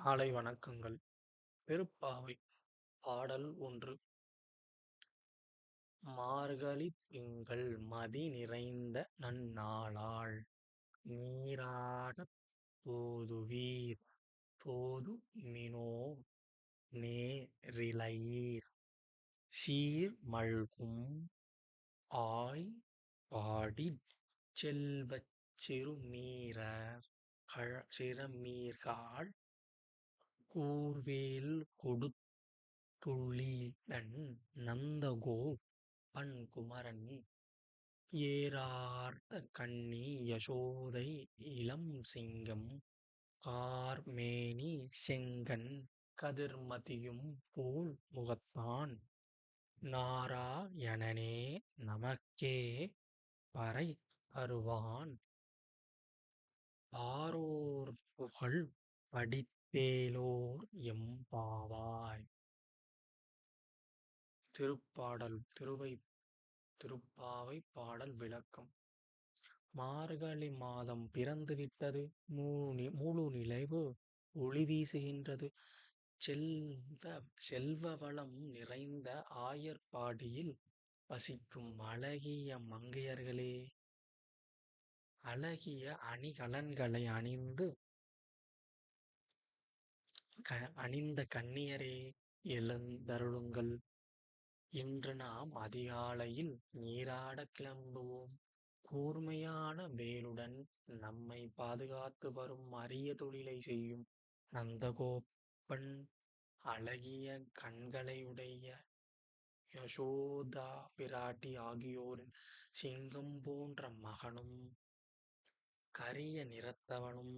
காலை வணக்கங்கள். திருப்பாவை பாடல் 1. மார்கழித் திங்கள் மதி நிறைந்த நன்னாளால் நீராடப் போதுவீர் போதுமினோ நேரிழையீர் சீர்மல்கும் ஆய்ப்பாடிச் செல்வச் சிறுமீர்காள் கூர்வேல் கொடுத்துளிலன் நந்தகோப் பன்குமரன் ஏரார்த்த கண்ணி யசோதை இளம்சிங்கம் கார்மேனி செங்கண் கதிர்மதியும் போல் முகத்தான் நாராயணனே நமக்கே பறை தருவான் பாரோர்புகழ் படித்தேலோர் எம்பாவாய். திருப்பாவை பாடல் விளக்கம். மார்கழி மாதம் பிறந்துவிட்டது. முழு நிலவு ஒளி வீசுகின்றது. செல்வ வளம் நிறைந்த ஆயர்பாடியில் வசிக்கும் அழகிய மங்கையர்களே, அழகிய அணிகலன்களை அணிந்த கன்னியரே, எழுந்தருளுங்கள். இன்று நாம் அதிகாலையில் நீராடக் கிளம்புவோம். கூர்மையான வேலுடன் நம்மை பாதுகாத்து வரும் அரிய தொழிலை செய்யும் நந்தகோபன், அழகிய கண்களையுடைய யசோதா பிராட்டி ஆகியோரின் சிங்கம் போன்ற மகனும், கரிய நிறத்தவனும்,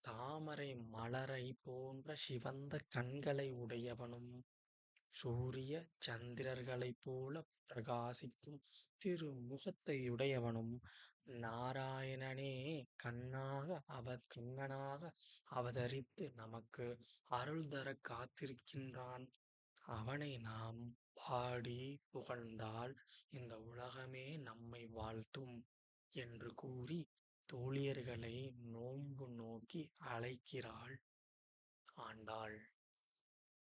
தாமரை மலரை போன்ற சிவந்த கண்களை உடையவனும், சூரிய சந்திரர்களைப் போல பிரகாசிக்கும் திருமுகத்தையுடையவனும், நாராயணனே கண்ணனாக அவதரித்து நமக்கு அருள் தர காத்திருக்கின்றான். அவனை நாம் பாடி புகழ்ந்தால் இந்த உலகமே நம்மை வாழ்த்தும் என்று கூறி தோழியர்களை நோன்பு நோக்கி அழைக்கிறாள் ஆண்டாள்.